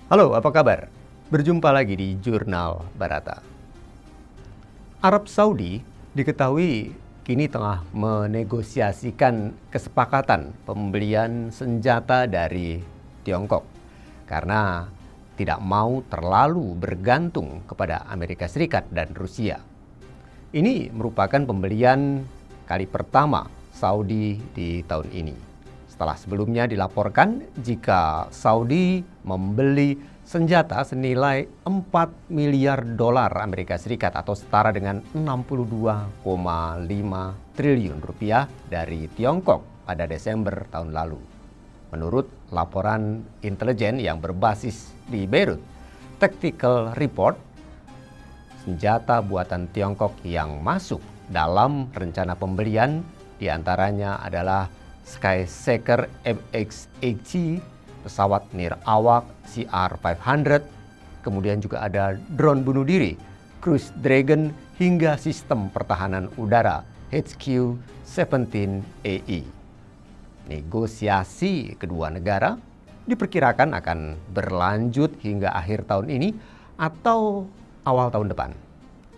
Halo, apa kabar? Berjumpa lagi di Jurnal Barata. Arab Saudi diketahui kini tengah menegosiasikan kesepakatan pembelian senjata dari Tiongkok karena tidak mau terlalu bergantung kepada Amerika Serikat dan Rusia. Ini merupakan pembelian kali pertama Saudi di tahun ini. Setelah sebelumnya dilaporkan jika Saudi membeli senjata senilai 4 miliar dolar Amerika Serikat atau setara dengan 62,5 triliun rupiah dari Tiongkok pada Desember tahun lalu. Menurut laporan intelijen yang berbasis di Beirut Tactical Report, senjata buatan Tiongkok yang masuk dalam rencana pembelian diantaranya adalah Skyseeker MX-80, pesawat nirawak CR-500, kemudian juga ada drone bunuh diri, Cruise Dragon, hingga sistem pertahanan udara HQ-17AE. Negosiasi kedua negara diperkirakan akan berlanjut hingga akhir tahun ini atau awal tahun depan.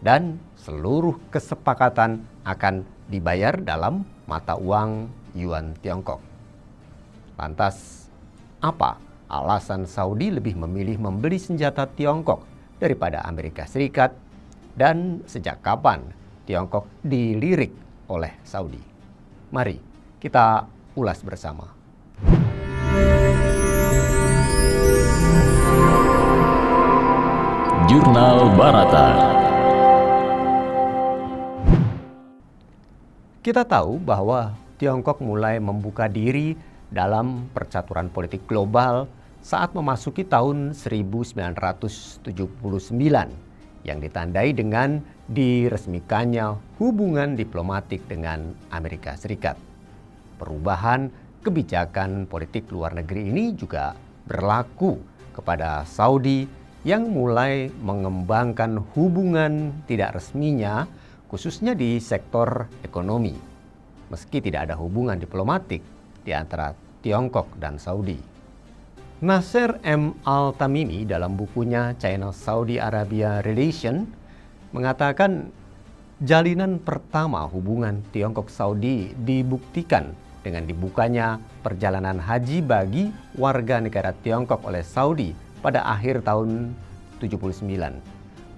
Dan seluruh kesepakatan akan dibayar dalam mata uang Yuan Tiongkok. Lantas, apa alasan Saudi lebih memilih membeli senjata Tiongkok daripada Amerika Serikat? Dan sejak kapan Tiongkok dilirik oleh Saudi? Mari kita ulas bersama. Jurnal Barata. Kita tahu bahwa Tiongkok mulai membuka diri dalam percaturan politik global saat memasuki tahun 1979 yang ditandai dengan diresmikannya hubungan diplomatik dengan Amerika Serikat. Perubahan kebijakan politik luar negeri ini juga berlaku kepada Saudi yang mulai mengembangkan hubungan tidak resminya khususnya di sektor ekonomi. Meski tidak ada hubungan diplomatik di antara Tiongkok dan Saudi. Nasser M. Al-Tamimi dalam bukunya China-Saudi Arabia Relation mengatakan jalinan pertama hubungan Tiongkok-Saudi dibuktikan dengan dibukanya perjalanan haji bagi warga negara Tiongkok oleh Saudi pada akhir tahun 79.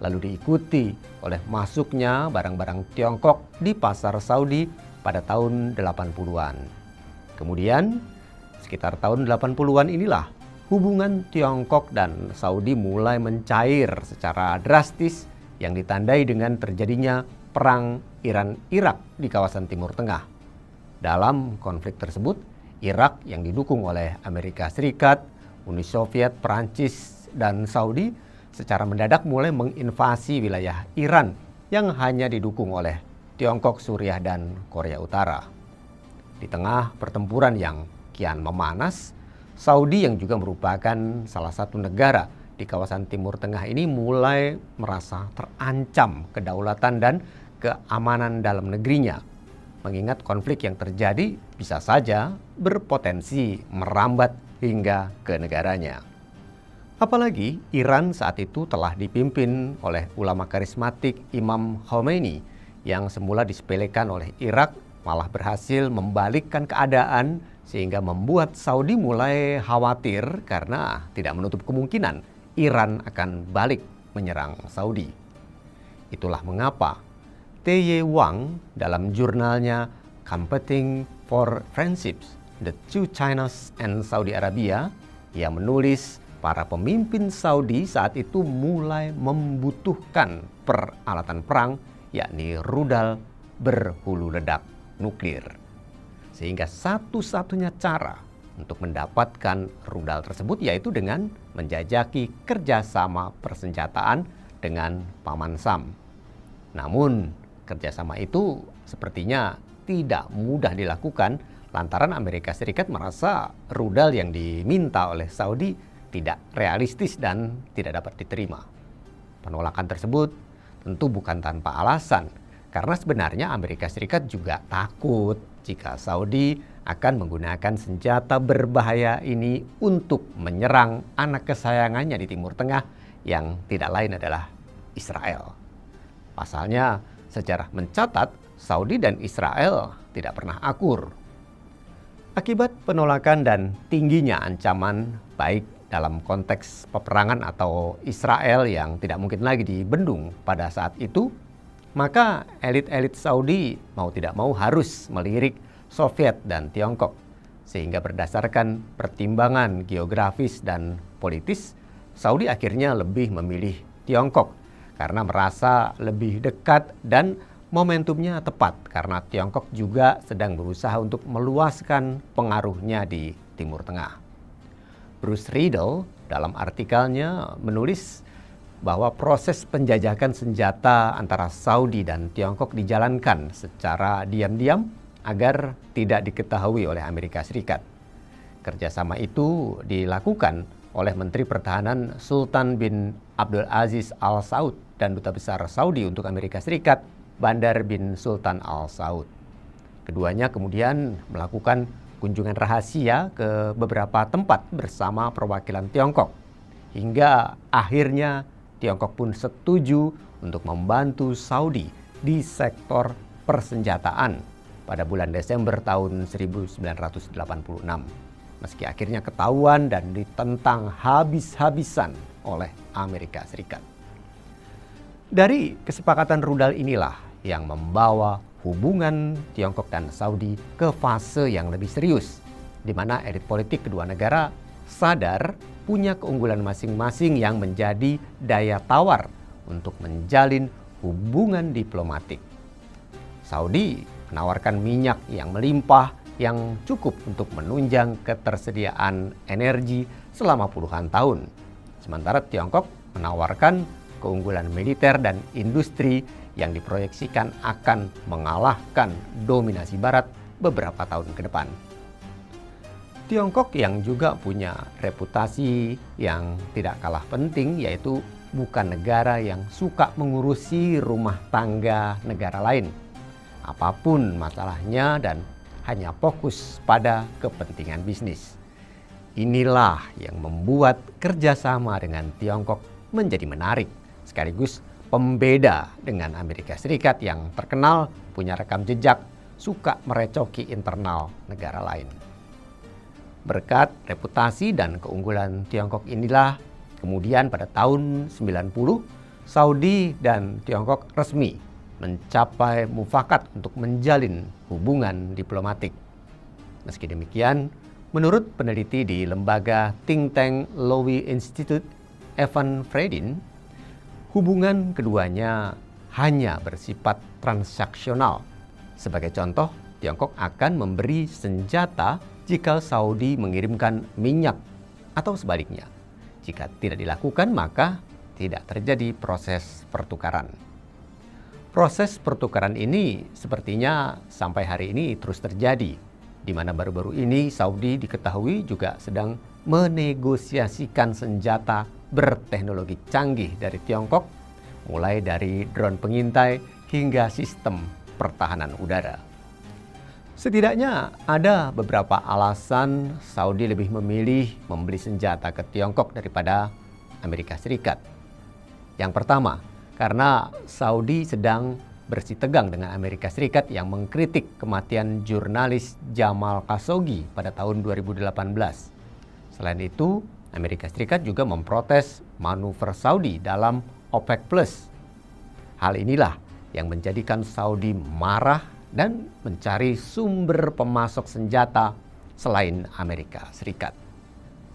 Lalu diikuti oleh masuknya barang-barang Tiongkok di pasar Saudi pada tahun 80-an. Kemudian, sekitar tahun 80-an inilah hubungan Tiongkok dan Saudi mulai mencair secara drastis yang ditandai dengan terjadinya perang Iran-Irak di kawasan Timur Tengah. Dalam konflik tersebut, Irak yang didukung oleh Amerika Serikat, Uni Soviet, Perancis, dan Saudi secara mendadak mulai menginvasi wilayah Iran yang hanya didukung oleh Tiongkok, Suriah, dan Korea Utara. Di tengah pertempuran yang kian memanas, Saudi yang juga merupakan salah satu negara di kawasan Timur Tengah ini mulai merasa terancam kedaulatan dan keamanan dalam negerinya. Mengingat konflik yang terjadi bisa saja berpotensi merambat hingga ke negaranya. Apalagi Iran saat itu telah dipimpin oleh ulama karismatik Imam Khomeini yang semula disepelekan oleh Irak malah berhasil membalikkan keadaan sehingga membuat Saudi mulai khawatir karena tidak menutup kemungkinan Iran akan balik menyerang Saudi. Itulah mengapa T.Y. Wang dalam jurnalnya Competing for Friendships, The Two Chinas and Saudi Arabia, ia menulis para pemimpin Saudi saat itu mulai membutuhkan peralatan perang yakni rudal berhulu ledak nuklir. Sehingga satu-satunya cara untuk mendapatkan rudal tersebut yaitu dengan menjajaki kerjasama persenjataan dengan Paman Sam. Namun kerjasama itu sepertinya tidak mudah dilakukan lantaran Amerika Serikat merasa rudal yang diminta oleh Saudi tidak realistis dan tidak dapat diterima. Penolakan tersebut tentu bukan tanpa alasan, Karena sebenarnya Amerika Serikat juga takut jika Saudi akan menggunakan senjata berbahaya ini untuk menyerang anak kesayangannya di Timur Tengah yang tidak lain adalah Israel. Pasalnya, sejarah mencatat Saudi dan Israel tidak pernah akur. Akibat penolakan dan tingginya ancaman baik dalam konteks peperangan atau Israel yang tidak mungkin lagi dibendung pada saat itu, maka elit-elit Saudi mau tidak mau harus melirik Soviet dan Tiongkok. Sehingga berdasarkan pertimbangan geografis dan politis, Saudi akhirnya lebih memilih Tiongkok karena merasa lebih dekat dan momentumnya tepat karena Tiongkok juga sedang berusaha untuk meluaskan pengaruhnya di Timur Tengah. Bruce Riedel dalam artikelnya menulis bahwa proses penjajakan senjata antara Saudi dan Tiongkok dijalankan secara diam-diam agar tidak diketahui oleh Amerika Serikat. Kerjasama itu dilakukan oleh Menteri Pertahanan Sultan bin Abdul Aziz Al Saud dan Duta Besar Saudi untuk Amerika Serikat, Bandar bin Sultan Al Saud. Keduanya kemudian melakukan kunjungan rahasia ke beberapa tempat bersama perwakilan Tiongkok. Hingga akhirnya Tiongkok pun setuju untuk membantu Saudi di sektor persenjataan pada bulan Desember tahun 1986. Meski akhirnya ketahuan dan ditentang habis-habisan oleh Amerika Serikat. Dari kesepakatan rudal inilah yang membawa hubungan Tiongkok dan Saudi ke fase yang lebih serius, di mana elit politik kedua negara sadar punya keunggulan masing-masing yang menjadi daya tawar untuk menjalin hubungan diplomatik. Saudi menawarkan minyak yang melimpah yang cukup untuk menunjang ketersediaan energi selama puluhan tahun. Sementara Tiongkok menawarkan keunggulan militer dan industri yang diproyeksikan akan mengalahkan dominasi Barat beberapa tahun ke depan. Tiongkok yang juga punya reputasi yang tidak kalah penting, yaitu bukan negara yang suka mengurusi rumah tangga negara lain, apapun masalahnya, dan hanya fokus pada kepentingan bisnis. Inilah yang membuat kerjasama dengan Tiongkok menjadi menarik, sekaligus pembeda dengan Amerika Serikat yang terkenal punya rekam jejak suka merecoki internal negara lain. Berkat reputasi dan keunggulan Tiongkok inilah kemudian pada tahun 90 Saudi dan Tiongkok resmi mencapai mufakat untuk menjalin hubungan diplomatik. Meski demikian, menurut peneliti di lembaga think tank Lowy Institute, Evan Fredin, hubungan keduanya hanya bersifat transaksional. Sebagai contoh, Tiongkok akan memberi senjata jika Saudi mengirimkan minyak atau sebaliknya. Jika tidak dilakukan, maka tidak terjadi proses pertukaran. Proses pertukaran ini sepertinya sampai hari ini terus terjadi, di mana baru-baru ini Saudi diketahui juga sedang menegosiasikan senjata berteknologi canggih dari Tiongkok, mulai dari drone pengintai hingga sistem pertahanan udara. Setidaknya ada beberapa alasan Saudi lebih memilih membeli senjata ke Tiongkok daripada Amerika Serikat. Yang pertama, karena Saudi sedang bersitegang dengan Amerika Serikat yang mengkritik kematian jurnalis Jamal Khashoggi pada tahun 2018. Selain itu, Amerika Serikat juga memprotes manuver Saudi dalam OPEC+. Hal inilah yang menjadikan Saudi marah dan mencari sumber pemasok senjata selain Amerika Serikat.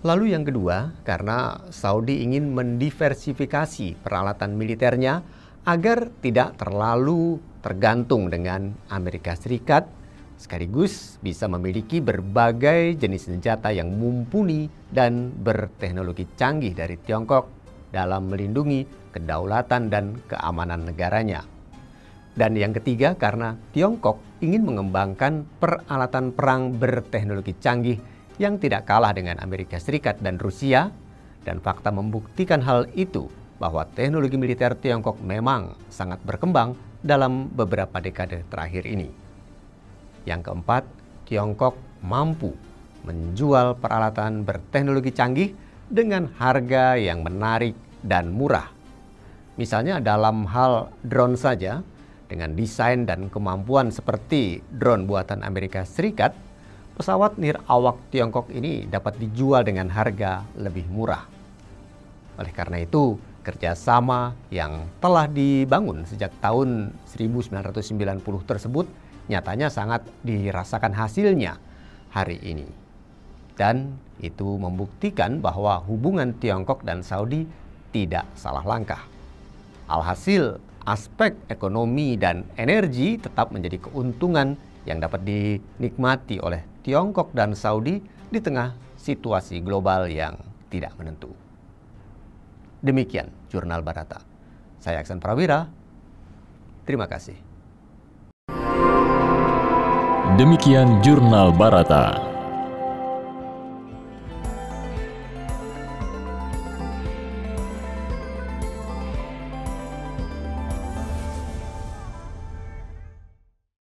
Lalu yang kedua, karena Saudi ingin mendiversifikasi peralatan militernya agar tidak terlalu tergantung dengan Amerika Serikat, sekaligus bisa memiliki berbagai jenis senjata yang mumpuni dan berteknologi canggih dari Tiongkok dalam melindungi kedaulatan dan keamanan negaranya. Dan yang ketiga, karena Tiongkok ingin mengembangkan peralatan perang berteknologi canggih yang tidak kalah dengan Amerika Serikat dan Rusia, dan fakta membuktikan hal itu bahwa teknologi militer Tiongkok memang sangat berkembang dalam beberapa dekade terakhir ini. Yang keempat, Tiongkok mampu menjual peralatan berteknologi canggih dengan harga yang menarik dan murah. Misalnya dalam hal drone saja, dengan desain dan kemampuan seperti drone buatan Amerika Serikat, pesawat nirawak Tiongkok ini dapat dijual dengan harga lebih murah. Oleh karena itu, kerjasama yang telah dibangun sejak tahun 1990 tersebut nyatanya sangat dirasakan hasilnya hari ini. Dan itu membuktikan bahwa hubungan Tiongkok dan Saudi tidak salah langkah. Alhasil, aspek ekonomi dan energi tetap menjadi keuntungan yang dapat dinikmati oleh Tiongkok dan Saudi di tengah situasi global yang tidak menentu. Demikian Jurnal Barata. Saya Aksan Prawira. Terima kasih. Demikian Jurnal Barata.